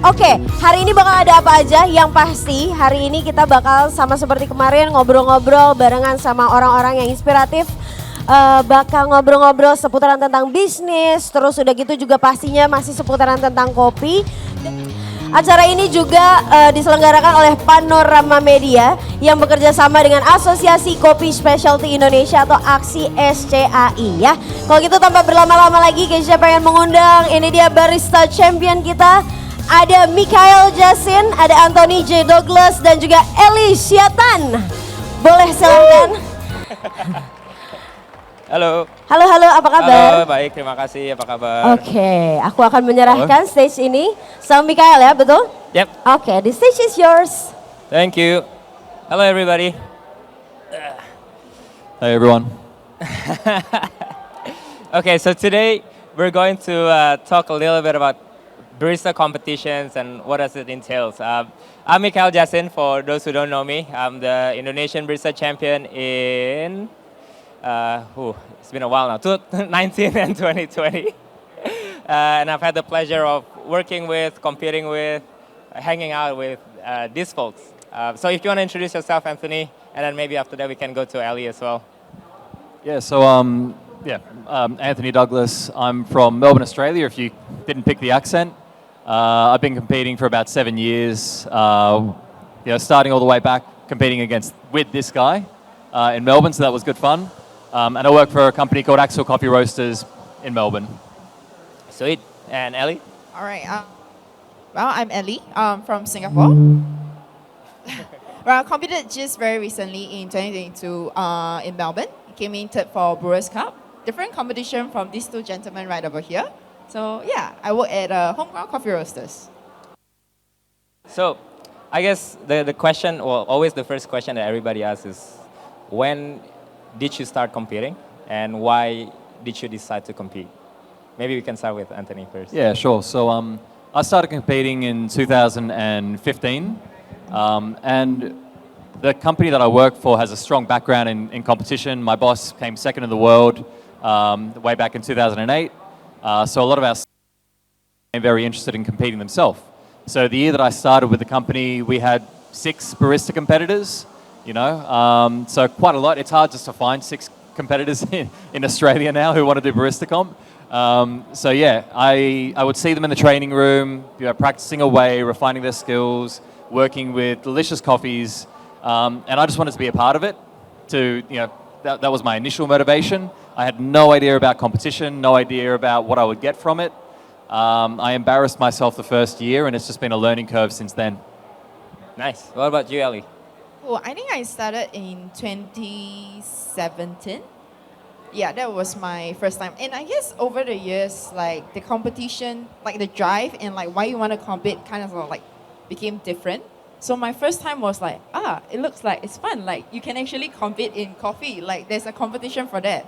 Oke, hari ini bakal ada apa aja? Yang pasti hari ini kita bakal sama seperti kemarin ngobrol-ngobrol barengan sama orang-orang yang inspiratif. Bakal ngobrol-ngobrol seputaran tentang bisnis, terus udah gitu juga pastinya masih seputaran tentang kopi. Acara ini juga diselenggarakan oleh Panorama Media yang bekerja sama dengan Asosiasi Kopi Specialty Indonesia atau Aksi SCAI ya. Kalau gitu tanpa berlama-lama lagi, Keisha pengen mengundang ini dia Barista Champion kita. Ada Mikael Jasin, ada Anthony J. Douglas dan juga Elysia Tan. Boleh silakan. Halo. Halo, apa kabar? Halo, baik, terima kasih. Apa kabar? Oke, aku akan menyerahkan stage ini sama Mikael ya, betul? Yep. Oke, the stage is yours. Thank you. Hello everybody. Hey everyone. Okay, so today we're going to talk a little bit about barista competitions and what does it entails. I'm Mikael Jasin, for those who don't know me. I'm the Indonesian Barista Champion in, it's been a while now, 2019 and 2020. And I've had the pleasure of working with, competing with, hanging out with these folks. So if you want to introduce yourself, Anthony, and then maybe after that we can go to Ellie as well. Yeah, so Anthony Douglas. I'm from Melbourne, Australia, if you didn't pick the accent. I've been competing for about 7 years, starting all the way back competing with this guy in Melbourne, so that was good fun. And I work for a company called JIEXPO Coffee Roasters in Melbourne. Sweet. And Ellie? All right. Well, I'm Ellie from Singapore. Well, I competed just very recently in 2022 in Melbourne. Came in third for Brewers Cup. Different competition from these two gentlemen right over here. So yeah, I work at Homegrown Coffee Roasters. So, I guess the question, well, always the first question that everybody asks is, when did you start competing and why did you decide to compete? Maybe we can start with Anthony first. Yeah, sure. So I started competing in 2015, and the company that I work for has a strong background in competition. My boss came second in the world way back in 2008. So a lot of our became very interested in competing themselves. So the year that I started with the company, we had 6 barista competitors, so quite a lot. It's hard just to find 6 competitors in Australia now who want to do barista comp. So yeah, I would see them in the training room, practicing away, refining their skills, working with delicious coffees, and I just wanted to be a part of it. That was my initial motivation. I had no idea about competition, no idea about what I would get from it. I embarrassed myself the first year, and it's just been a learning curve since then. Nice. What about you, Ellie? Well, I think I started in 2017. Yeah, that was my first time. And I guess over the years, like the competition, like the drive and like why you want to compete kind of like became different. So my first time was like, it looks like it's fun. Like you can actually compete in coffee. Like there's a competition for that.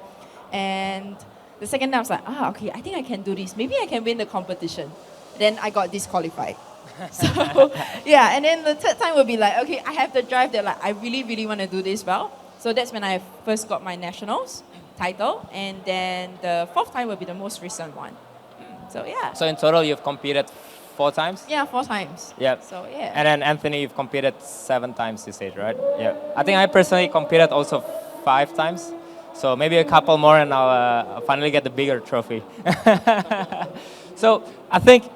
And the second time I was like, okay, I think I can do this. Maybe I can win the competition. Then I got disqualified. So yeah, and then the third time will be like, okay, I have the drive that like I really, really want to do this well. So that's when I first got my nationals title. And then the fourth time will be the most recent one. So yeah. So in total you've competed 4 times? Yeah, 4 times. Yeah. So yeah. And then Anthony, you've competed 7 times, you said, right? Yeah. I think I personally competed also 5 times. So maybe a couple more and I'll finally get the bigger trophy. So I think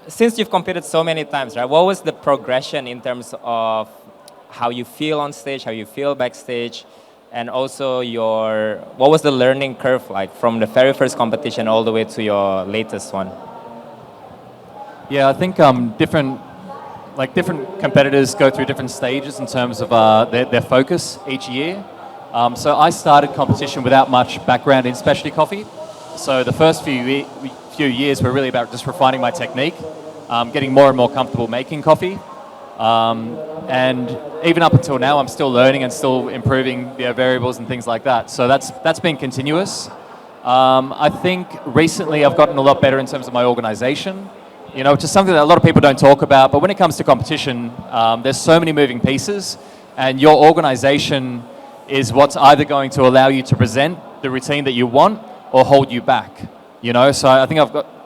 since you've competed so many times, right, what was the progression in terms of how you feel on stage, how you feel backstage, and also what was the learning curve like from the very first competition all the way to your latest one? Yeah, I think different competitors go through different stages in terms of their focus each year. So I started competition without much background in specialty coffee. So the first few years were really about just refining my technique, getting more and more comfortable making coffee. And even up until now, I'm still learning and still improving variables and things like that. So that's been continuous. I think recently I've gotten a lot better in terms of my organization, which is something that a lot of people don't talk about. But when it comes to competition, there's so many moving pieces, and your organization is what's either going to allow you to present the routine that you want or hold you back. So I think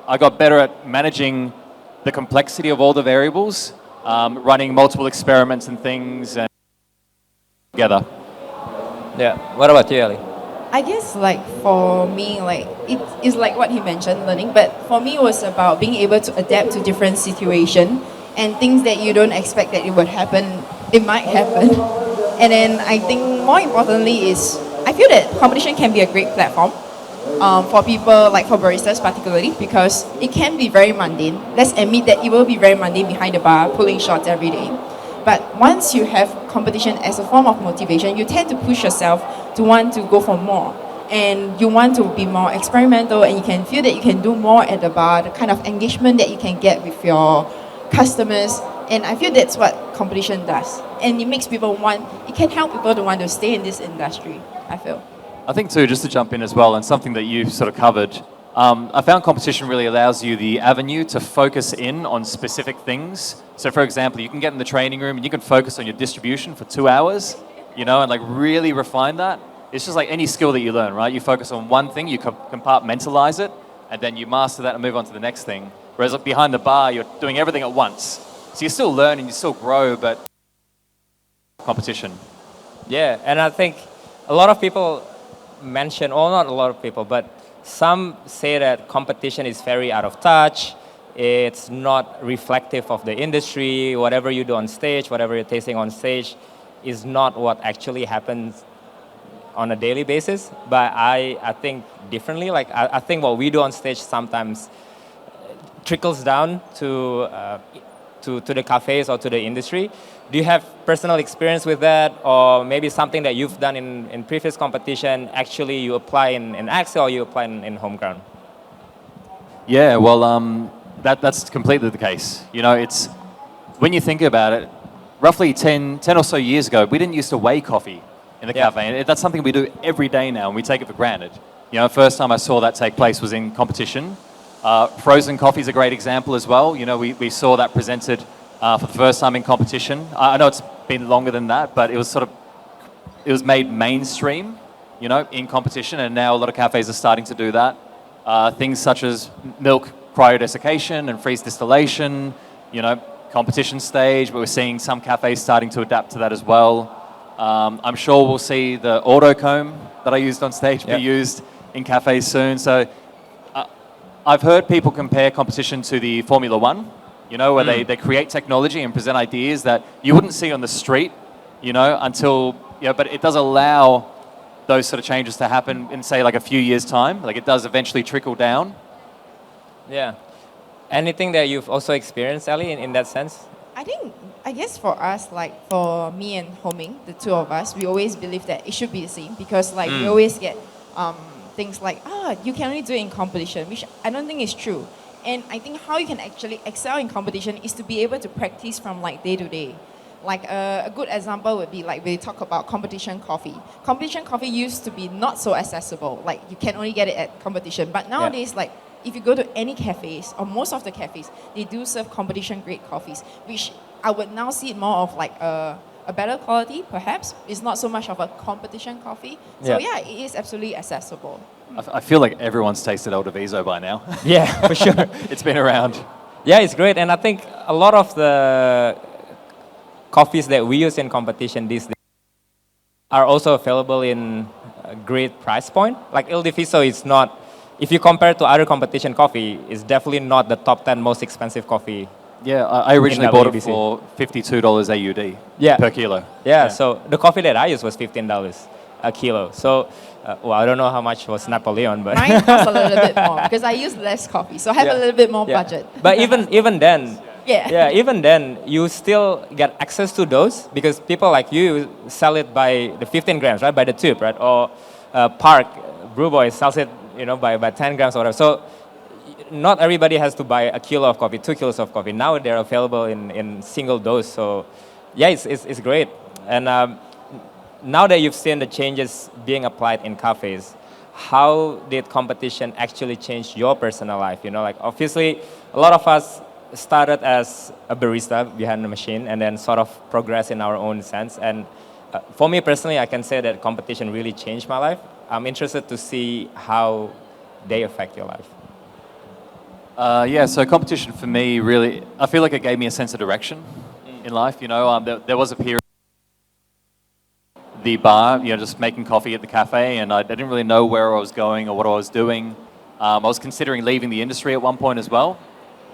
I got better at managing the complexity of all the variables, running multiple experiments and things and together. Yeah. What about you, Ellie? I guess like for me, like it is like what he mentioned, learning. But for me, it was about being able to adapt to different situations and things that you don't expect that it would happen. It might happen, and then I think more importantly is I feel that competition can be a great platform for people, like for baristas particularly, because it can be very mundane. Let's admit that it will be very mundane behind the bar, pulling shots every day. But once you have competition as a form of motivation, you tend to push yourself to want to go for more. And you want to be more experimental, and you can feel that you can do more at the bar, the kind of engagement that you can get with your customers. And I feel that's what competition does. And it makes people it can help people to want to stay in this industry, I feel. I think too, just to jump in as well, and something that you sort of covered, I found competition really allows you the avenue to focus in on specific things. So for example, you can get in the training room and you can focus on your distribution for 2 hours, and like really refine that. It's just like any skill that you learn, right? You focus on one thing, you compartmentalize it, and then you master that and move on to the next thing. Whereas like behind the bar, you're doing everything at once. So you still learn and you still grow, but competition. Yeah, and I think a lot of people mention, or not a lot of people, but some say that competition is very out of touch. It's not reflective of the industry. Whatever you do on stage, whatever you're tasting on stage, is not what actually happens on a daily basis. But I think differently. Like I think what we do on stage sometimes trickles down to the cafes or to the industry. Do you have personal experience with that, or maybe something that you've done in previous competition actually you apply in Axel or you apply in home ground? Yeah, well, that's completely the case. It's when you think about it, roughly 10 or so years ago, we didn't used to weigh coffee in the cafe. And that's something we do every day now, and we take it for granted. First time I saw that take place was in competition. Frozen coffee is a great example as well. We saw that presented for the first time in competition. I know it's been longer than that, but it was made mainstream, in competition, and now a lot of cafes are starting to do that. Things such as milk cryodesiccation and freeze distillation, competition stage, but we're seeing some cafes starting to adapt to that as well. I'm sure we'll see the auto comb that I used on stage be used in cafes soon. So I've heard people compare competition to the Formula One, where they create technology and present ideas that you wouldn't see on the street, until, but it does allow those sort of changes to happen in, say, like a few years' time. Like it does eventually trickle down. Yeah. Anything that you've also experienced, Ellie, in that sense? I guess for us, like for me and Homing, the two of us, we always believe that it should be the same, because like we always get things like, you can only do it in competition, which I don't think is true. And I think how you can actually excel in competition is to be able to practice from like day to day. Like a good example would be like we talk about competition coffee. Competition coffee used to be not so accessible. Like you can only get it at competition. But nowadays, like if you go to any cafes, or most of the cafes, they do serve competition grade coffees, which I would now see it more of like a better quality, perhaps. It's not so much of a competition coffee. So yeah, it is absolutely accessible. I feel like everyone's tasted El Diviso by now. Yeah, for sure. It's been around. Yeah, it's great. And I think a lot of the coffees that we use in competition these days are also available in a great price point. Like El Diviso is not, if you compare to other competition coffee, it's definitely not the top 10 most expensive coffee. Yeah, I originally bought it WBC. for $52 AUD per kilo. Yeah, so the coffee that I used was $15 a kilo. So, well, I don't know how much was Napoleon, but mine costs a little bit more because I use less coffee, so I have a little bit more budget. But even then, even then, you still get access to those because people like you sell it by the 15 grams, right? By the tube, right? Or Park Brew Boy sells it, by 10 grams or whatever. So not everybody has to buy a kilo of coffee, 2 kilos of coffee. Now they're available in single dose. So yeah, it's great. And now that you've seen the changes being applied in cafes, how did competition actually change your personal life? You know, like obviously a lot of us started as a barista behind the machine and then sort of progressed in our own sense. And for me personally, I can say that competition really changed my life. I'm interested to see how they affect your life. Yeah, so competition for me really, I feel like it gave me a sense of direction in life. You know, there was a period the bar, you know, just making coffee at the cafe, and I didn't really know where I was going or what I was doing. I was considering leaving the industry at one point as well.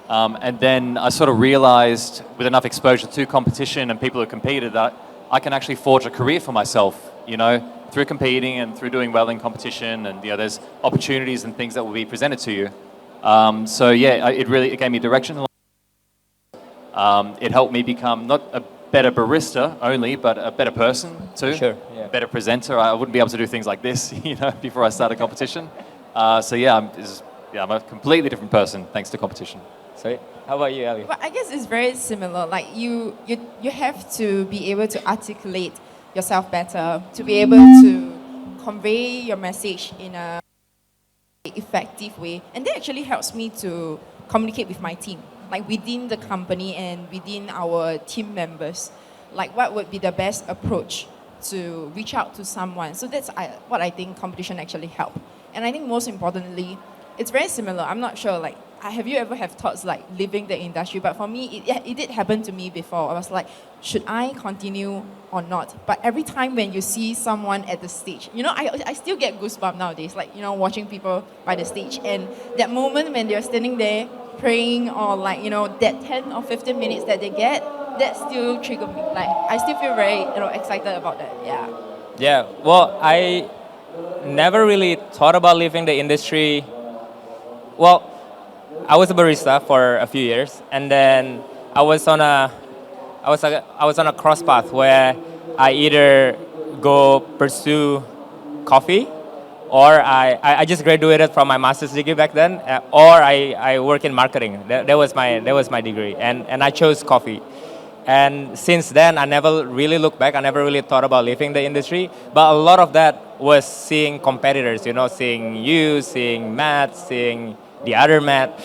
And then I sort of realized with enough exposure to competition and people who competed that I can actually forge a career for myself, you know, through competing and through doing well in competition, and you know, there's opportunities and things that will be presented to you. So yeah, it gave me direction. It helped me become not a better barista only, but a better person too. Sure, yeah. Better presenter. I wouldn't be able to do things like this, you know, before I started competition. So yeah, I'm a completely different person thanks to competition. So how about you, Ali? But I guess it's very similar. Like you have to be able to articulate yourself better, to be able to convey your message in a effective way, and that actually helps me to communicate with my team, like within the company and within our team members, like what would be the best approach to reach out to someone. So that's what I think competition actually help. And I think most importantly, it's very similar. I'm not sure, like, have you ever have thoughts like leaving the industry? But for me, it did happen to me before. I was like, should I continue or not? But every time when you see someone at the stage, you know, I still get goosebumps nowadays, like, you know, watching people by the stage. And that moment when they're standing there praying, or like, you know, that 10 or 15 minutes that they get, that still trigger me. Like, I still feel very, you know, excited about that, yeah. Yeah, well, I never really thought about leaving the industry. Well, I was a barista for a few years, and then I was on a cross path where I either go pursue coffee, or I just graduated from my master's degree back then, or I work in marketing. That was my degree, and I chose coffee. And since then, I never really looked back. I never really thought about leaving the industry. But a lot of that was seeing competitors, you know, seeing you, seeing Matt, seeing the other Matt.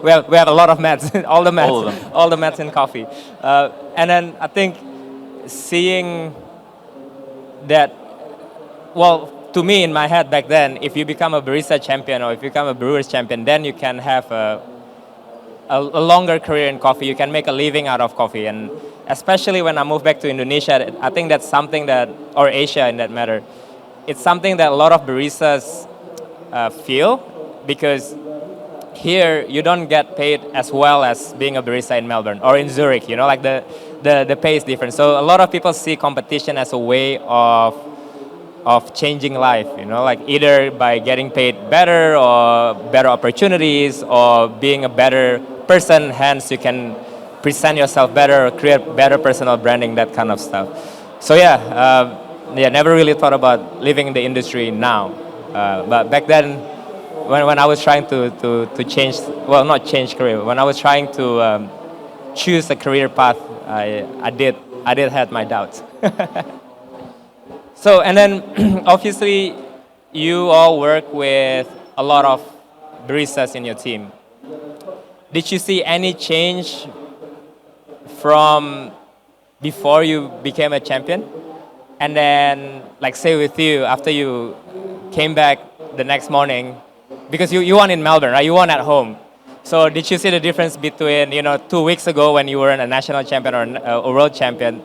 we have a lot of Matts, all the Matts, all the Matts in coffee. And then I think seeing that, well, to me in my head back then, if you become a Barista Champion or if you become a Brewers Champion, then you can have a longer career in coffee. You can make a living out of coffee. And especially when I moved back to Indonesia, I think that's something that, or Asia in that matter, it's something that a lot of baristas feel, because here you don't get paid as well as being a barista in Melbourne or in Zurich, you know, like the pay is different. So a lot of people see competition as a way of changing life, you know, like either by getting paid better or better opportunities or being a better person, hence you can present yourself better or create better personal branding, that kind of stuff. So yeah, never really thought about leaving the industry now. But back then, when I was trying to change, well, not change career, when I was trying to choose a career path, I did have my doubts. So, and then obviously you all work with a lot of baristas in your team. Did you see any change from before you became a champion? And then, like say with you, after you came back the next morning, because you won in Melbourne, right? You won at home. So did you see the difference between, you know, 2 weeks ago when you were a national champion or a world champion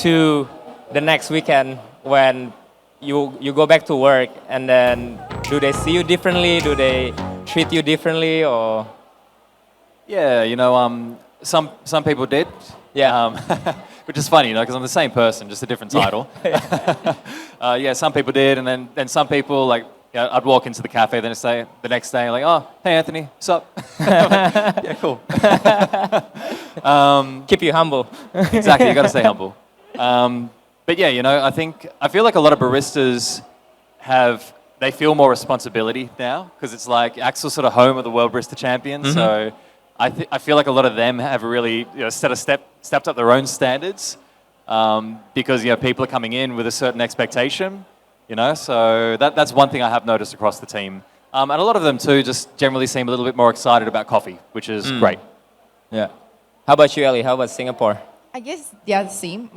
to the next weekend when you go back to work, and then do they see you differently? Do they treat you differently, or? Yeah, you know, some people did. Yeah. Which is funny, you know, because I'm the same person, just a different title. Yeah, some people did, and then some people, like, yeah, I'd walk into the cafe the next day, like, oh, hey Anthony, what's up? Like, yeah, cool. Keep you humble. Exactly, you got to stay humble. But yeah, you know, I feel like a lot of baristas they feel more responsibility now because it's like Axel's sort of home of the World Barista Champion. So I feel like a lot of them have really stepped up their own standards because people are coming in with a certain expectation. So that's one thing I have noticed across the team. And a lot of them too just generally seem a little bit more excited about coffee, which is great. Yeah. How about you, Ellie? How about Singapore? I guess they are the same.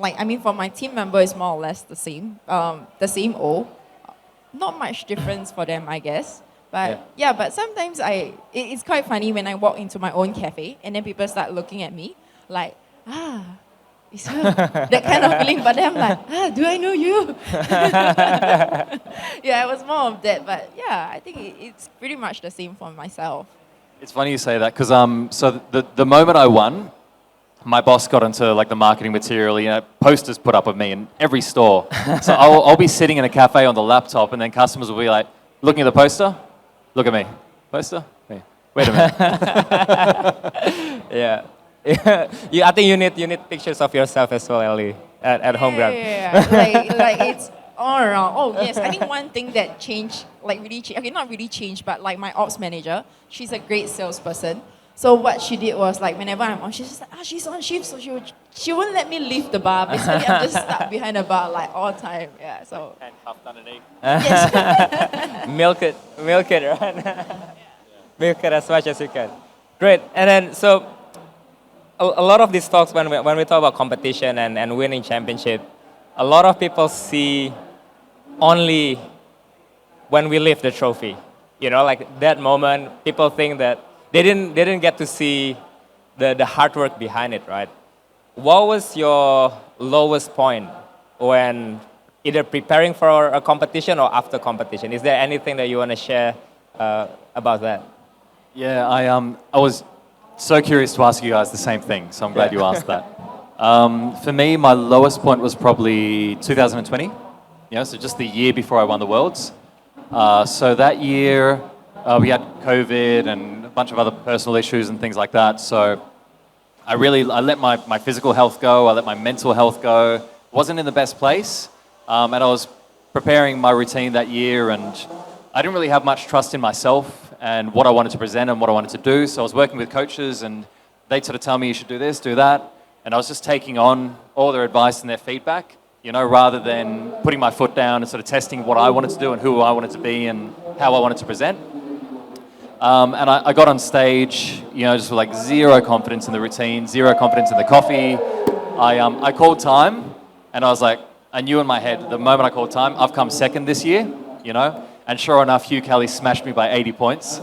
For my team member, it's more or less the same. The same O. Not much difference for them, I guess. But but sometimes it's quite funny when I walk into my own cafe and then people start looking at me like, it's her. That kind of feeling. But then I'm like, do I know you? It was more of that. But I think it's pretty much the same for myself. It's funny you say that because so the moment I won, my boss got into like the marketing material, posters put up of me in every store. So I'll be sitting in a cafe on the laptop and then customers will be like, looking at the poster, look at me. Poster? Me. Wait a minute. I think you need pictures of yourself as well, Ellie, at home ground. Like it's all around. Oh yes, I think one thing that changed, not really changed, but like my ops manager, she's a great salesperson. So what she did was like whenever I'm on, she's just like, she's on shift, so she won't let me leave the bar. Basically, I'm just stuck behind the bar like all the time. Yeah, so. Handcuffed underneath. Yes. Milk it, right? Milk it as much as you can. Great. And then so a lot of these talks when we talk about competition and winning championship, a lot of people see only when we lift the trophy. Like that moment, people think that they didn't get to see the hard work behind it, right? What was your lowest point when either preparing for a competition or after competition? Is there anything that you want to share about that? Yeah, I was so curious to ask you guys the same thing, so I'm glad you asked that. For me, my lowest point was probably 2020. So just the year before I won the Worlds. So that year, we had COVID and a bunch of other personal issues and things like that. So I let my physical health go. I let my mental health go. Wasn't in the best place. And I was preparing my routine that year, and I didn't really have much trust in myself and what I wanted to present and what I wanted to do. So I was working with coaches, and they'd sort of tell me you should do this, do that. And I was just taking on all their advice and their feedback, rather than putting my foot down and sort of testing what I wanted to do and who I wanted to be and how I wanted to present. And I got on stage, just with like zero confidence in the routine, zero confidence in the coffee. I called time, and I was like, I knew in my head, the moment I called time, I've come second this year, and sure enough, Hugh Kelly smashed me by 80 points.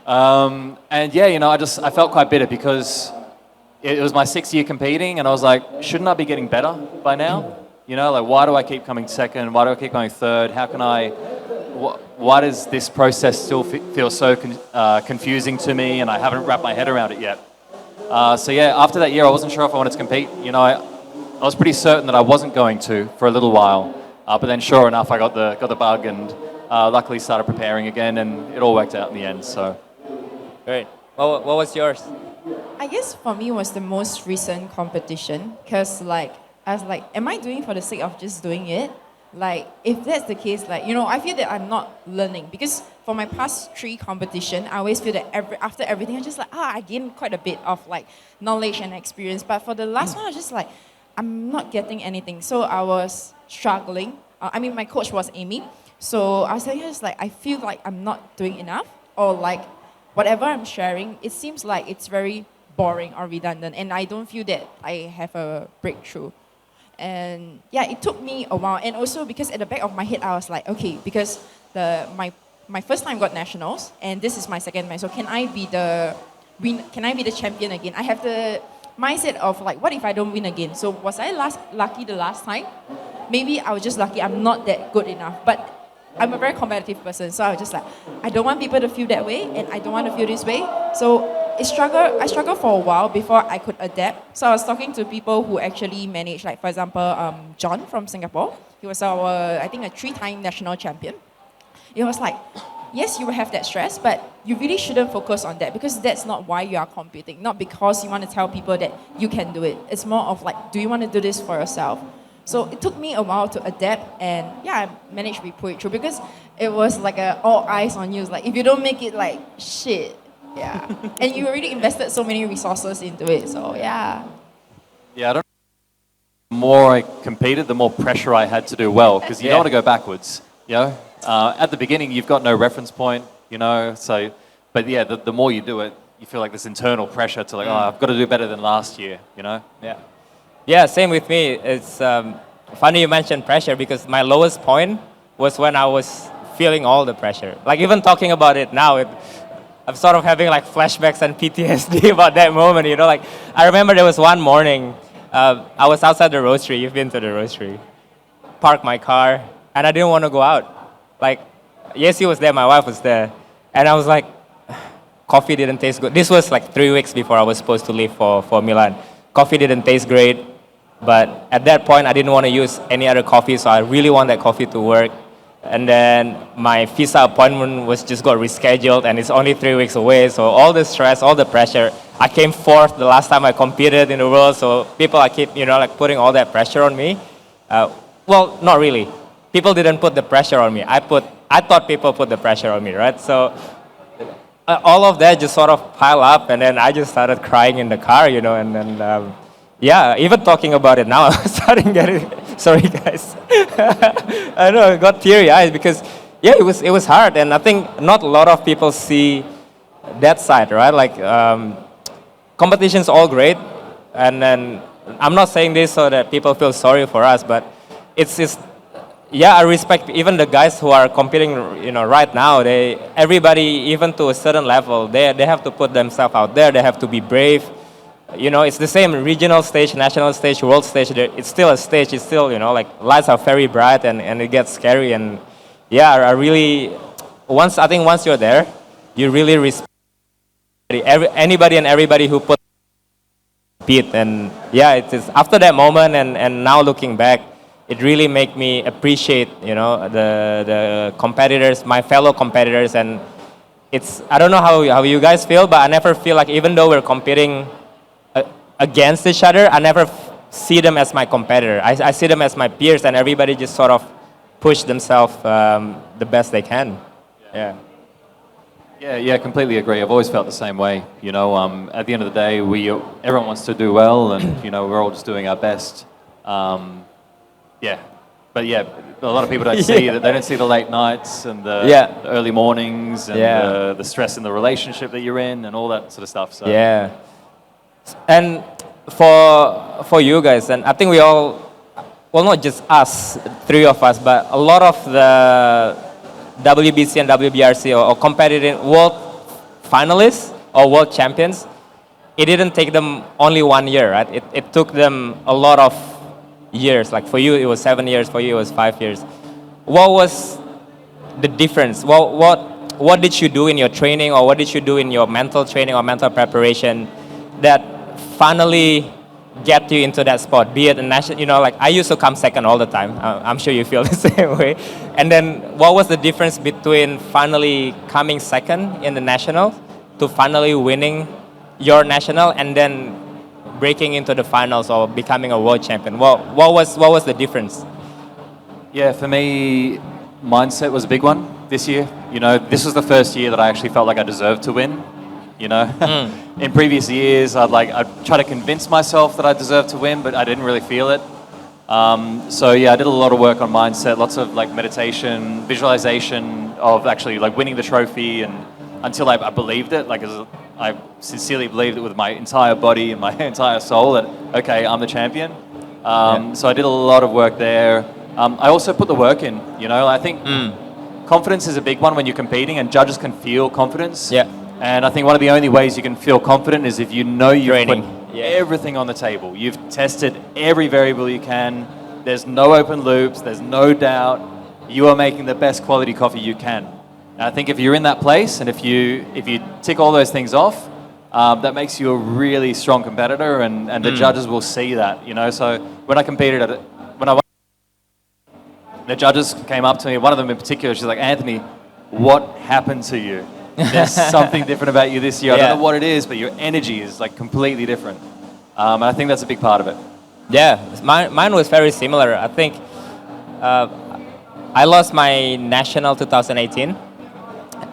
And I felt quite bitter because it was my 6th year competing, and I was like, shouldn't I be getting better by now? Why do I keep coming second? Why do I keep going third? How can why does this process still feel so confusing to me, and I haven't wrapped my head around it yet? After that year, I wasn't sure if I wanted to compete. I was pretty certain that I wasn't going to for a little while, but then sure enough, I got the bug, and luckily started preparing again, and it all worked out in the end. So, great. What was yours? I guess for me it was the most recent competition because I was like, am I doing for the sake of just doing it? Like, if that's the case, I feel that I'm not learning because for my past 3 competition, I always feel that after everything, I'm just like, I gained quite a bit of knowledge and experience. But for the last one, I was just like, I'm not getting anything. So I was struggling. My coach was Amy. So I was I feel like I'm not doing enough, or whatever I'm sharing, it seems like it's very boring or redundant, and I don't feel that I have a breakthrough. And it took me a while, and also because at the back of my head I was like, okay, because my first time got nationals, and this is my second match, so can I be the champion again? I have the mindset of what if I don't win again? So was I lucky the last time? Maybe I was just lucky I'm not that good enough, but I'm a very competitive person, so I was just like, I don't want people to feel that way, and I don't want to feel this way. So I struggled for a while before I could adapt. So I was talking to people who actually manage, for example, John from Singapore. He was I think a 3-time national champion. It was like, yes, you will have that stress, but you really shouldn't focus on that because that's not why you are competing. Not because you want to tell people that you can do it. It's more of do you want to do this for yourself? So it took me a while to adapt, and yeah, I managed to pull it through because it was like all eyes on you. It's like if you don't make it, like shit, yeah. And you already invested so many resources into it, so yeah. Yeah, I don't. The more I competed, the more pressure I had to do well because you don't want to go backwards. You know, at the beginning you've got no reference point. You know, so but yeah, the more you do it, you feel like this internal pressure to like, oh, I've got to do better than last year. You know. Yeah. Yeah, same with me. It's funny you mentioned pressure because my lowest point was when I was feeling all the pressure. Like even talking about it now, I'm sort of having like flashbacks and PTSD about that moment. You know, like I remember there was one morning, I was outside the roastery. You've been to the roastery. Parked my car, and I didn't want to go out. Like, Yesi was there, my wife was there, and I was like, coffee didn't taste good. This was like 3 weeks before I was supposed to leave for Milan. Coffee didn't taste great. But at that point, I didn't want to use any other coffee, so I really want that coffee to work. And then my visa appointment was just got rescheduled, and it's only 3 weeks away. So all the stress, all the pressure. I came fourth the last time I competed in the world, so people are keep, like putting all that pressure on me. Well, not really. People didn't put the pressure on me. I thought people put the pressure on me, right? So all of that just sort of pile up, and then I just started crying in the car, and then. Yeah, even talking about it now, I'm starting getting. Sorry, guys. I know I got teary eyes because it was hard, and I think not a lot of people see that side, right? Like competition's all great, and then I'm not saying this so that people feel sorry for us, but it's I respect even the guys who are competing, right now. Everybody, even to a certain level, they have to put themselves out there. They have to be brave. It's the same regional stage, national stage, world stage. It's still a stage. It's still, like lights are very bright and it gets scary. And I really, once you're there, you really respect anybody and everybody who put compete. And it is after that moment and now looking back, it really made me appreciate, the competitors, my fellow competitors. And I don't know how you guys feel, but I never feel like even though we're competing against each other, I never see them as my competitor. I see them as my peers, and everybody just sort of push themselves the best they can. Yeah, completely agree. I've always felt the same way. At the end of the day, everyone wants to do well, and we're all just doing our best. But a lot of people don't see that. They don't see the late nights and the early mornings and the stress in the relationship that you're in and all that sort of stuff. So. Yeah. And for you guys, and I think we all, well, not just us, three of us, but a lot of the WBC and WBRC or competitive world finalists or world champions, it didn't take them only 1 year, right? It took them a lot of years. Like for you, it was 7 years. For you, it was 5 years. What was the difference? What did you do in your training, or what did you do in your mental training or mental preparation that finally get you into that spot? Be it a national, like I used to come second all the time. I'm sure you feel the same way. And then what was the difference between finally coming second in the national to finally winning your national and then breaking into the finals or becoming a world champion? What was the difference? Yeah, for me, mindset was a big one this year. This was the first year that I actually felt like I deserved to win. In previous years, I'd try to convince myself that I deserved to win, but I didn't really feel it. I did a lot of work on mindset, lots of meditation, visualization of actually winning the trophy, and until I believed it, I sincerely believed it with my entire body and my entire soul that okay, I'm the champion. So I did a lot of work there. I also put the work in. I think confidence is a big one when you're competing, and judges can feel confidence. Yeah. And I think one of the only ways you can feel confident is if you've Training. put everything on the table. You've tested every variable you can. There's no open loops. There's no doubt. You are making the best quality coffee you can. And I think if you're in that place, and if you tick all those things off, that makes you a really strong competitor, and the judges will see that. So when I competed when I won, the judges came up to me. One of them in particular, she's like, "Anthony, what happened to you? There's something different about you this year. I don't know what it is, but your energy is completely different." And I think that's a big part of it. Yeah, mine was very similar. I think uh, I lost my national 2018,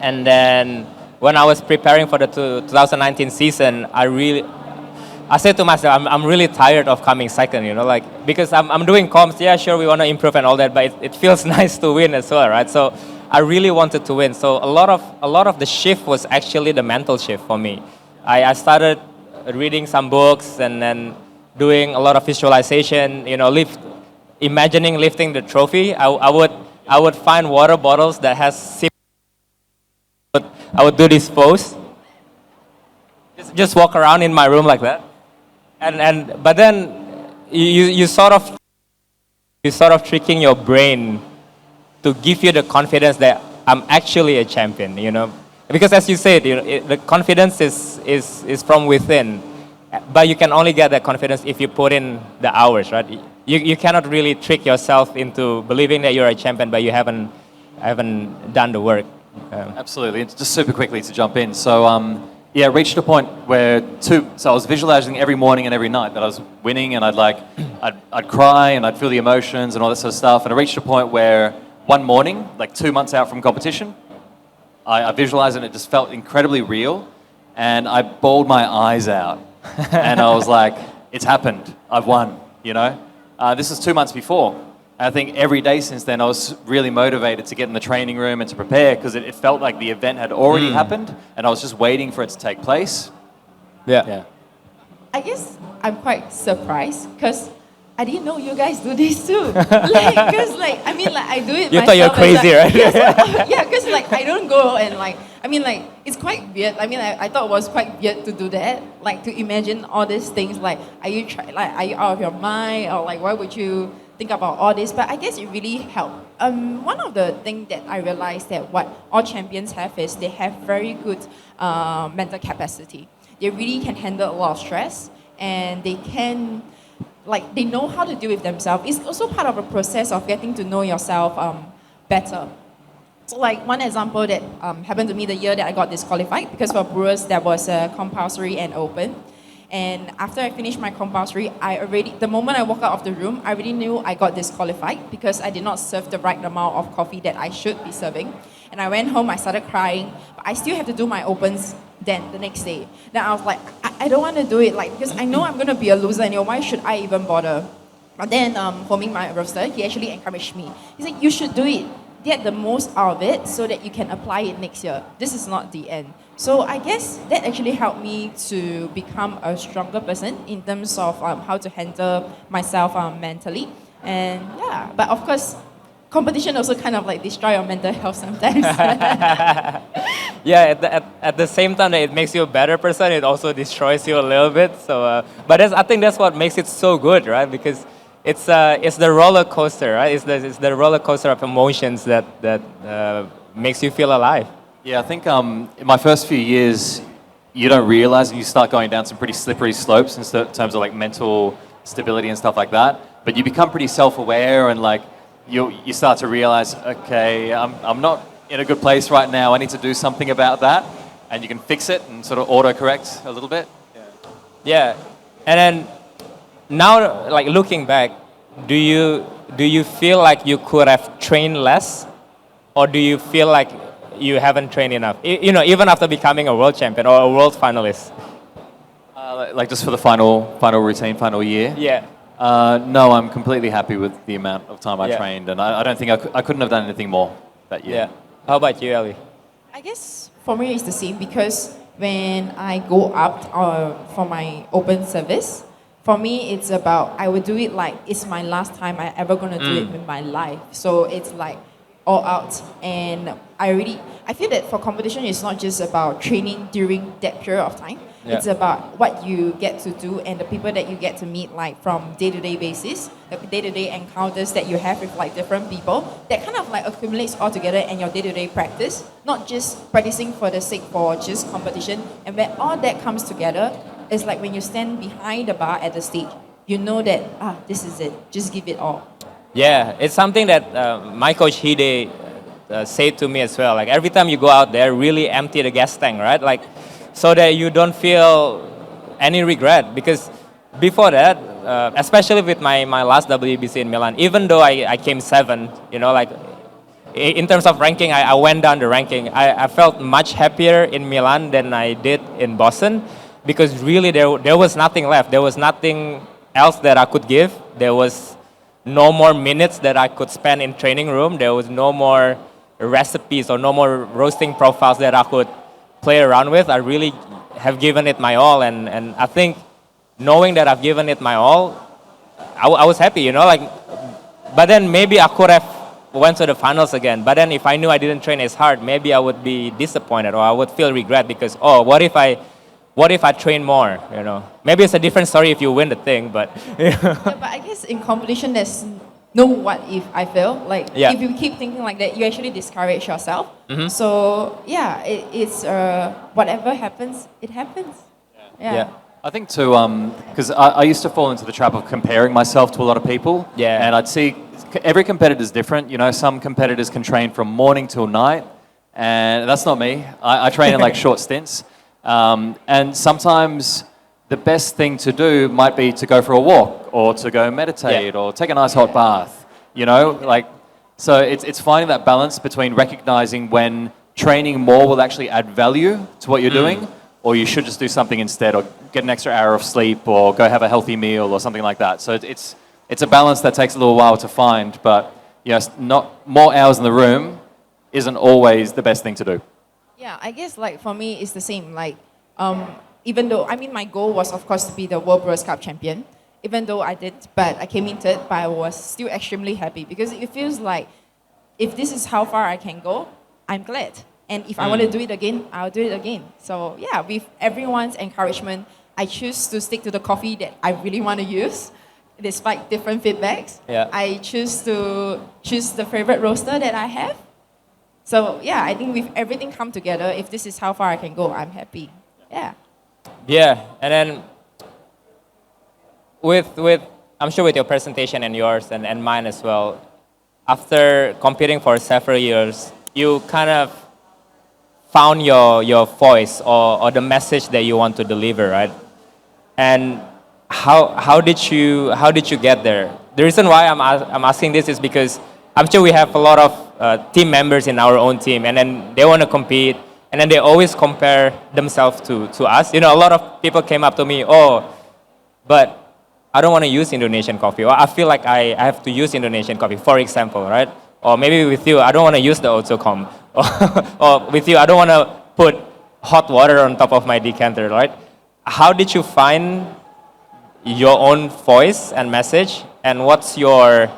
and then when I was preparing for the 2019 season, I said to myself, I'm really tired of coming second, you know, like, because I'm doing comps, yeah, sure, we want to improve and all that, but it feels nice to win as well, right? So I really wanted to win. So a lot of the shift was actually the mental shift for me. I started reading some books and then doing a lot of visualization, you know, imagining lifting the trophy. I would find water bottles that has I would do this pose, just walk around in my room like that, but then you sort of tricking your brain to give you the confidence that I'm actually a champion, you know, because as you said, you know, the confidence is from within, but you can only get that confidence if you put in the hours, right? You cannot really trick yourself into believing that you're a champion, but you haven't done the work. Absolutely. And just super quickly to jump in. So, yeah, reached a point where so I was visualizing every morning and every night that I was winning, and I'd cry and I'd feel the emotions and all that sort of stuff. And I reached a point where one morning, like 2 months out from competition, I visualized it and it just felt incredibly real. And I bawled my eyes out. And I was like, it's happened. I've won, you know? This was 2 months before. I think every day since then, I was really motivated to get in the training room and to prepare because it felt like the event had already happened and I was just waiting for it to take place. Yeah. I guess I'm quite surprised because I didn't know you guys do this too. Because I mean, I do it You myself. thought you're crazy, right? Yes, yeah, because I don't go and I mean, it's quite weird. I mean, I thought it was quite weird to do that. Like, to imagine all these things, are you out of your mind? Or why would you think about all this? But I guess it really helped. One of the things that I realized that what all champions have is they have very good mental capacity. They really can handle a lot of stress and they can, they know how to deal with themselves. It's also part of a process of getting to know yourself better. So one example that happened to me the year that I got disqualified, because for brewers there was a compulsory and open. And after I finished my compulsory, the moment I walked out of the room, I already knew I got disqualified because I did not serve the right amount of coffee that I should be serving. And I went home, I started crying, but I still have to do my opens then the next day. Then I was like, I don't want to do it, because I know I'm going to be a loser and why should I even bother? But then for me, my roaster, he actually encouraged me. He said, you should do it. Get the most out of it so that you can apply it next year. This is not the end. So I guess that actually helped me to become a stronger person in terms of how to handle myself mentally. And yeah, but of course, competition also kind of destroy your mental health sometimes. Yeah, at the same time that it makes you a better person, it also destroys you a little bit. So, but I think that's what makes it so good, right? Because it's the roller coaster, right? It's the roller coaster of emotions that makes you feel alive. Yeah, I think in my first few years, you don't realize and you start going down some pretty slippery slopes in terms of mental stability and stuff like that. But you become pretty self-aware and you start to realize, okay, I'm not in a good place right now. I need to do something about that, and you can fix it and sort of auto-correct a little bit. Yeah, and then now, looking back, do you feel like you could have trained less, or do you feel like you haven't trained enough? Even after becoming a world champion or a world finalist. Just for the final routine, final year. Yeah. No, I'm completely happy with the amount of time I Yeah. trained, and I don't think I couldn't have done anything more that year. Yeah. How about you, Ellie? I guess for me it's the same because when I go up for my open service, for me it's about I would do it like it's my last time I ever gonna do it in my life. So it's all out, and I feel that for competition it's not just about training during that period of time. Yeah. It's about what you get to do and the people that you get to meet from day-to-day basis, the day-to-day encounters that you have with different people that kind of accumulates all together in your day-to-day practice, not just practicing for the sake for just competition. And when all that comes together, it's like when you stand behind the bar at the stage, you know that this is it, just give it all. Yeah, it's something that my coach Hide said to me as well. Every time you go out there, really empty the gas tank, right? So that you don't feel any regret, because before that, especially with my last WBC in Milan, even though I came 7th, you know, like in terms of ranking, I went down the ranking. I felt much happier in Milan than I did in Boston, because really there was nothing left. There was nothing else that I could give. There was no more minutes that I could spend in training room. There was no more recipes or no more roasting profiles that I could play around with. I really have given it my all, and I think knowing that I've given it my all, I was happy, you know, like, but then maybe I could have went to the finals again. But then if I knew I didn't train as hard, maybe I would be disappointed, or I would feel regret because, oh, what if I train more, you know? Maybe it's a different story if you win the thing, but. Yeah, but I guess in competition, there's no what if I fail. Like, Yeah. if you keep thinking like that, you actually discourage yourself. Mhm. So, yeah, it's whatever happens, it happens. Yeah. I think too, because I used to fall into the trap of comparing myself to a lot of people. Yeah. And I'd see every competitor is different. You know, some competitors can train from morning till night, and that's not me. I train in like short stints. And sometimes the best thing to do might be to go for a walk, or to go meditate, or take a nice hot bath. You know, like, so it's finding that balance between recognizing when training more will actually add value to what you're doing, or you should just do something instead, or get an extra hour of sleep, or go have a healthy meal, or something like that. So it's a balance that takes a little while to find, but yes, not more hours in the room isn't always the best thing to do. Yeah, I guess like for me, it's the same. Like, even though, I mean, my goal was of course to be the World Brewers Champion. Even though I did, but I came in third, but I was still extremely happy because it feels like if this is how far I can go, I'm glad. And if I want to do it again, I'll do it again. So yeah, with everyone's encouragement, I choose to stick to the coffee that I really want to use, despite different feedbacks. Yeah. I choose to choose the favorite roaster that I have. So yeah, I think with everything come together, if this is how far I can go, I'm happy. Yeah. Yeah, and then with I'm sure with your presentation and yours and mine as well, after competing for several years, you kind of found your voice or the message that you want to deliver, right? And how did you get there? The reason why I'm asking this is because I'm sure we have a lot of team members in our own team, and then they want to compete, and then they always compare themselves to us. You know, a lot of people came up to me, oh, but I don't want to use Indonesian coffee, or I feel like I have to use Indonesian coffee, for example, right? Or maybe with you, I don't want to use the autocom, or with you, I don't want to put hot water on top of my decanter, right? How did you find your own voice and message, and what's your,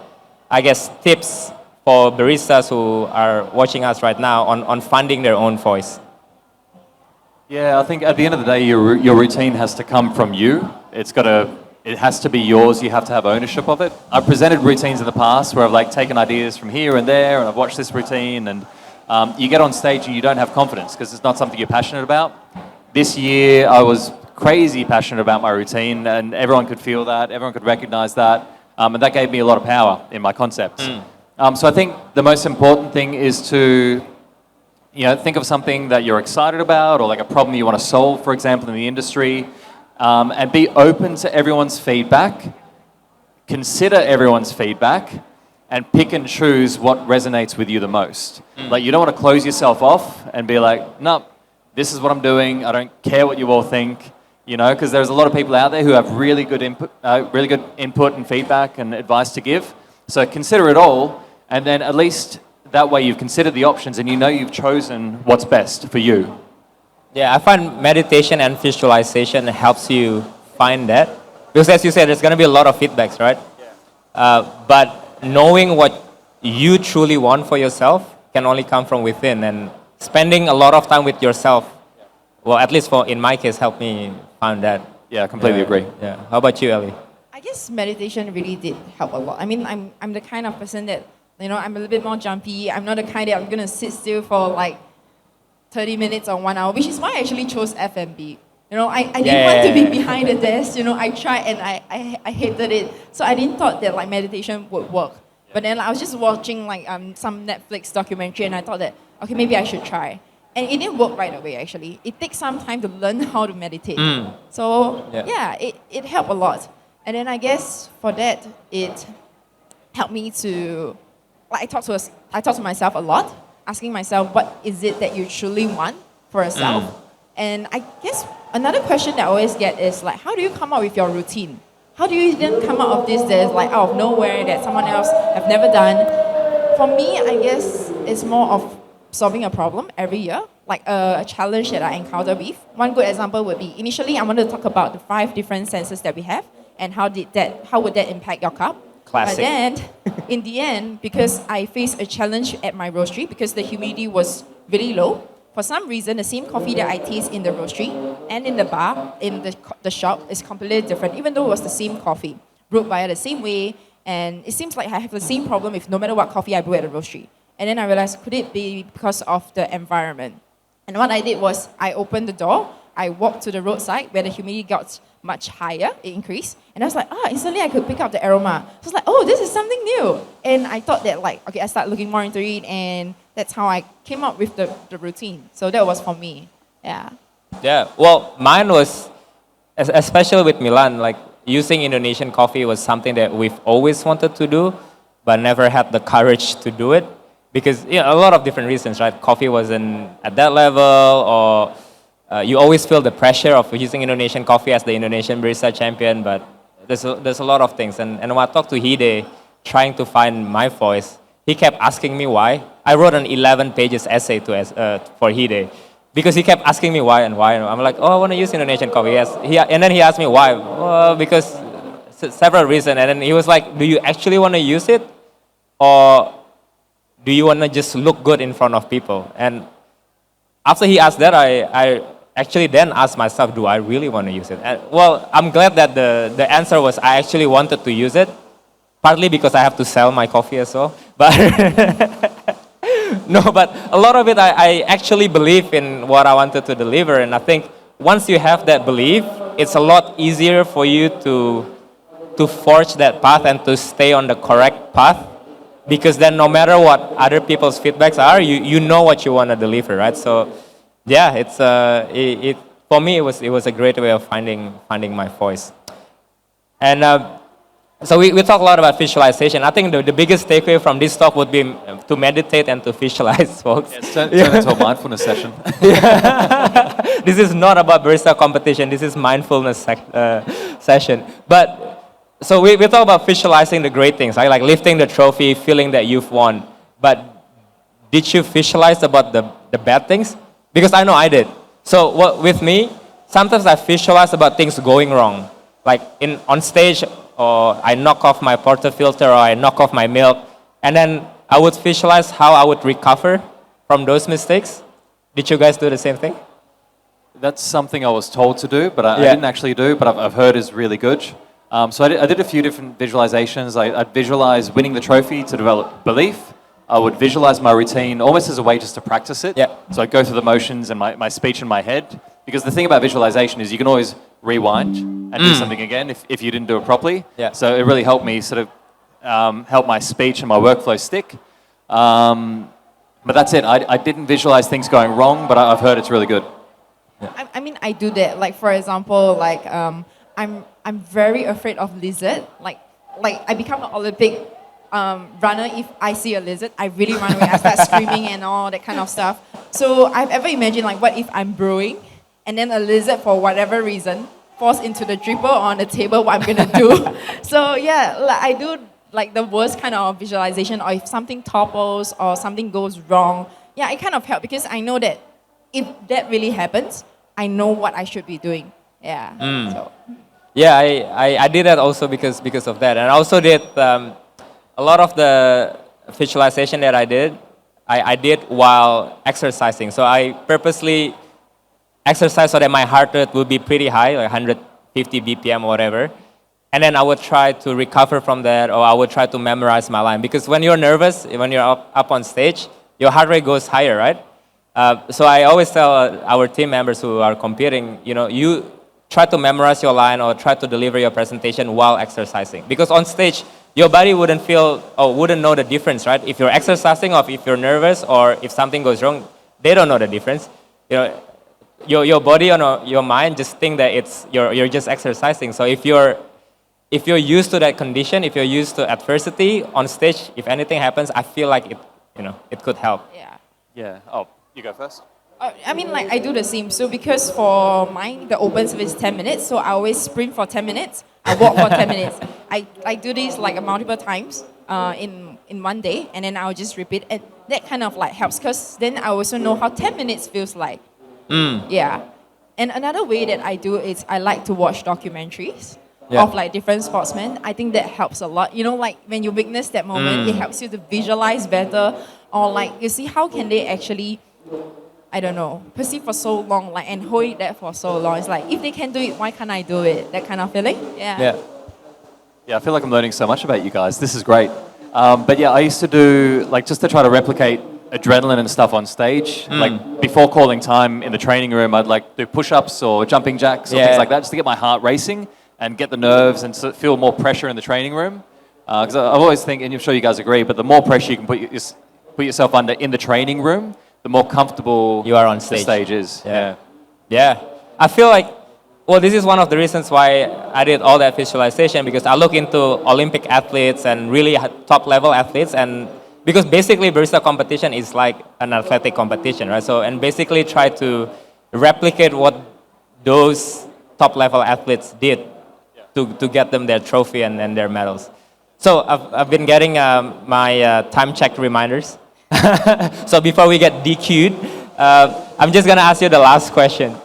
I guess, tips for baristas who are watching us right now on finding their own voice? Yeah, I think at the end of the day, your routine has to come from you. It has to be yours. You have to have ownership of it. I've presented routines in the past where I've like taken ideas from here and there, and I've watched this routine, and you get on stage and you don't have confidence because it's not something you're passionate about. This year, I was crazy passionate about my routine, and everyone could feel that, everyone could recognize that, and that gave me a lot of power in my concepts. So I think the most important thing is to, think of something that you're excited about, or like a problem you want to solve, for example, in the industry, and be open to everyone's feedback, consider everyone's feedback, and pick and choose what resonates with you the most. Like, you don't want to close yourself off and be like, no, this is what I'm doing, I don't care what you all think, because there's a lot of people out there who have really good input and feedback and advice to give. So consider it all, and then at least that way you've considered the options and you've chosen what's best for you. Yeah, I find meditation and visualization helps you find that. Because as you said, there's going to be a lot of feedbacks, right? Yeah. But knowing what you truly want for yourself can only come from within. And spending a lot of time with yourself, well, at least in my case, helped me find that. Yeah, I completely agree. Yeah. How about you, Ellie? I guess meditation really did help a lot. I mean, I'm the kind of person that, I'm a little bit more jumpy. I'm not the kind that I'm going to sit still for like 30 minutes or 1 hour, which is why I actually chose F&B. I didn't want to be behind the desk. I tried and I hated it. So I didn't thought that like meditation would work. But then I was just watching like some Netflix documentary, and I thought that, okay, maybe I should try. And it didn't work right away, actually. It takes some time to learn how to meditate. So, yeah, it helped a lot. And then I guess for that, it helped me to, like, I talk to myself a lot, asking myself, what is it that you truly want for yourself? And I guess another question that I always get is, like, how do you come up with your routine? How do you then come up with this that is, like, out of nowhere that someone else have never done? For me, I guess it's more of solving a problem every year, like a challenge that I encounter with. One good example would be, initially I wanted to talk about the 5 different senses that we have and how would that impact your cup. Classic. But then, in the end, because I faced a challenge at my roastery, because the humidity was really low, for some reason, the same coffee that I taste in the roastery and in the bar, in the shop, is completely different, even though it was the same coffee, brewed via the same way, and it seems like I have the same problem with no matter what coffee I brew at the roastery. And then I realized, could it be because of the environment? And what I did was, I opened the door, I walked to the roadside where the humidity got much higher, it increased, and I was like, instantly I could pick up the aroma. So I was like, oh, this is something new. And I thought that, like, okay, I started looking more into it, and that's how I came up with the routine. So that was for me, yeah. Yeah, well, mine was, especially with Milan, like using Indonesian coffee was something that we've always wanted to do, but never had the courage to do it. Because a lot of different reasons, right? Coffee wasn't at that level, or you always feel the pressure of using Indonesian coffee as the Indonesian Barista Champion, but there's a lot of things. And when I talked to Hide, trying to find my voice, he kept asking me why. I wrote an 11 pages essay for Hide, because he kept asking me why and why. And I'm like, I want to use Indonesian coffee. Yes. And then he asked me why. Because several reasons. And then he was like, do you actually want to use it? Or do you want to just look good in front of people? And after he asked that, I actually then asked myself, do I really want to use it? And, well, I'm glad that the answer was I actually wanted to use it, partly because I have to sell my coffee as well. But no, but a lot of it, I actually believe in what I wanted to deliver. And I think once you have that belief, it's a lot easier for you to forge that path and to stay on the correct path. Because then no matter what other people's feedbacks are, you know what you want to deliver, right? So, yeah, it's for me it was a great way of finding my voice. And so we talk a lot about visualization. I think the biggest takeaway from this talk would be to meditate and to visualize, folks. Yes, turn into a mindfulness session. This is not about barista competition. This is mindfulness session. But so we talk about visualizing the great things, right? Like lifting the trophy, feeling that you've won. But did you visualize about the bad things? Because I know I did. So with me, sometimes I visualize about things going wrong. Like on stage, or I knock off my portafilter, or I knock off my milk. And then I would visualize how I would recover from those mistakes. Did you guys do the same thing? That's something I was told to do, but I didn't actually do, but I've heard is really good. So I did a few different visualizations. I'd visualize winning the trophy to develop belief. I would visualize my routine almost as a way just to practice it. Yeah. So I'd go through the motions and my speech in my head. Because the thing about visualization is you can always rewind and do something again if you didn't do it properly. Yeah. So it really helped me sort of help my speech and my workflow stick. But that's it. I didn't visualize things going wrong, but I've heard it's really good. Yeah. I mean, I do that. Like, for example, like I'm very afraid of lizard. Like I become an Olympic runner if I see a lizard. I really run away. I start screaming and all that kind of stuff. So I've ever imagined, like, what if I'm brewing and then a lizard, for whatever reason, falls into the dripper or on the table, what I'm gonna do. So yeah, like, I do like the worst kind of visualization, or if something topples or something goes wrong. Yeah, it kind of helps because I know that if that really happens, I know what I should be doing. Yeah. So. Yeah, I did that also because of that. And I also did a lot of the visualization that I did while exercising. So I purposely exercise so that my heart rate would be pretty high, like 150 BPM or whatever. And then I would try to recover from that, or I would try to memorize my line. Because when you're nervous, when you're up on stage, your heart rate goes higher, right? So I always tell our team members who are competing, you try to memorize your line or try to deliver your presentation while exercising. Because on stage, your body wouldn't feel or wouldn't know the difference, right? If you're exercising or if you're nervous or if something goes wrong, they don't know the difference. You know, your body or your mind just think that you're just exercising. So if you're used to that condition, if you're used to adversity on stage, if anything happens, I feel like it could help. Yeah. Yeah. Oh, you go first. I mean, like, I do the same. So because for mine, the open service is 10 minutes, so I always sprint for 10 minutes. I walk for 10 minutes. I do this like multiple times in one day, and then I'll just repeat. And that kind of like helps, because then I also know how 10 minutes feels like. Yeah. And another way that I do is I like to watch documentaries of like different sportsmen. I think that helps a lot. You know, like when you witness that moment, it helps you to visualize better, or like you see how can they actually, I don't know, perceive for so long, like, and hold that for so long. It's like, if they can do it, why can't I do it? That kind of feeling. Yeah. Yeah, I feel like I'm learning so much about you guys. This is great. But yeah, I used to do, like, just to try to replicate adrenaline and stuff on stage. Like, before calling time in the training room, I'd like do push-ups or jumping jacks or things like that, just to get my heart racing and get the nerves and feel more pressure in the training room. Because I always think, and I'm sure you guys agree, but the more pressure you can put yourself under in the training room, the more comfortable you are on stage. The stage is. Yeah. I feel like, well, this is one of the reasons why I did all that visualization, because I look into Olympic athletes and really top level athletes, and because basically barista competition is like an athletic competition, right? So, and basically try to replicate what those top level athletes did to get them their trophy and their medals. So I've been getting my time check reminders. So before we get DQ'd, I'm just gonna ask you the last question.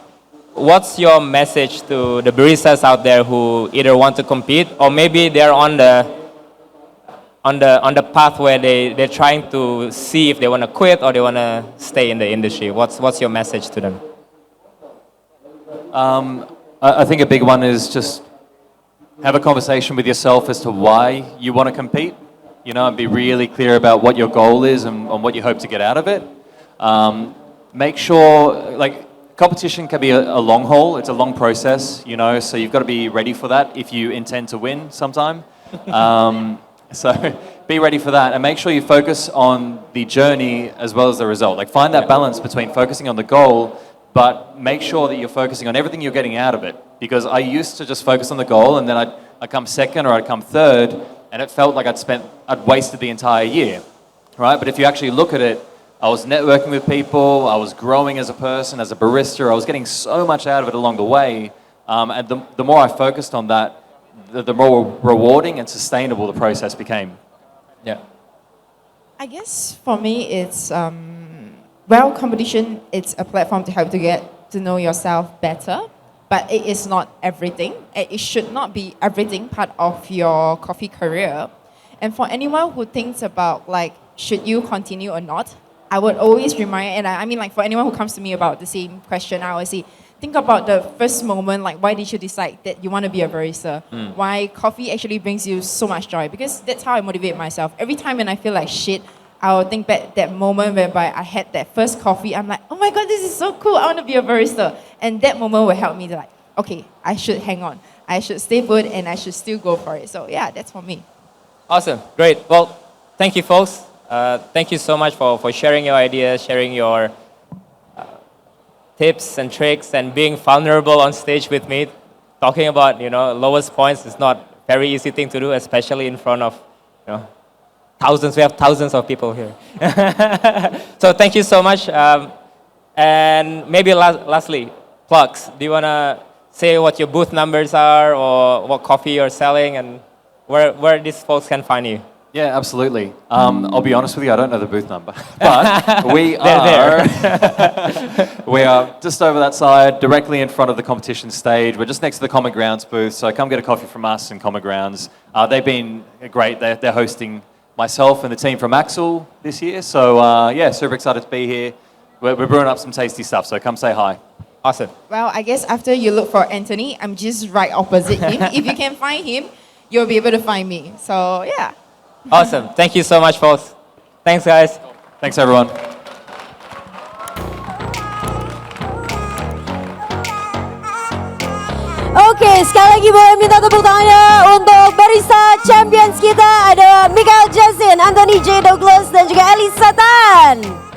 What's your message to the baristas out there who either want to compete, or maybe they're on the path where they're trying to see if they want to quit or they want to stay in the industry? What's your message to them? I think a big one is just have a conversation with yourself as to why you want to compete, and be really clear about what your goal is and what you hope to get out of it. Make sure, like, competition can be a long haul. It's a long process, so you've got to be ready for that if you intend to win sometime. So be ready for that, and make sure you focus on the journey as well as the result. Like, find that balance between focusing on the goal, but make sure that you're focusing on everything you're getting out of it. Because I used to just focus on the goal, and then I'd come second or I'd come third, and it felt like I'd wasted the entire year, right? But if you actually look at it, I was networking with people, I was growing as a person, as a barista, I was getting so much out of it along the way, and the more I focused on that, the more rewarding and sustainable the process became. Yeah. I guess for me, it's, competition, it's a platform to help to get to know yourself better, but it is not everything. It should not be everything part of your coffee career. And for anyone who thinks about, like, should you continue or not, I would always remind, and I mean, like, for anyone who comes to me about the same question, I always say, think about the first moment, like, why did you decide that you want to be a barista? Why coffee actually brings you so much joy? Because that's how I motivate myself. Every time when I feel like shit, I'll think back that moment whereby I had that first coffee. I'm like, oh my God, this is so cool. I want to be a barista. And that moment will help me to, like, okay, I should hang on. I should stay put, and I should still go for it. So yeah, that's for me. Awesome. Great. Well, thank you, folks. Thank you so much for sharing your ideas, sharing your tips and tricks, and being vulnerable on stage with me. Talking about, lowest points is not a very easy thing to do, especially in front of, thousands. We have thousands of people here. So thank you so much. And maybe lastly, plugs. Do you want to say what your booth numbers are, or what coffee you're selling, and where these folks can find you? Yeah, absolutely. I'll be honest with you, I don't know the booth number, but we are we are just over that side, directly in front of the competition stage. We're just next to the Common Grounds booth, so come get a coffee from us in Common Grounds. They've been great. They're hosting myself and the team from Axel this year, so yeah, super excited to be here. We're brewing up some tasty stuff, so come say hi. Awesome. Well, I guess after you look for Anthony, I'm just right opposite him. If you can find him, you'll be able to find me. So yeah. Awesome. Thank you so much, folks. Thanks, guys. Thanks, everyone. Oke, sekali lagi boleh minta tepuk tangannya untuk Barista Champions kita. Ada Mikael Jasin, Anthony J. Douglas, dan juga Elysia Tan.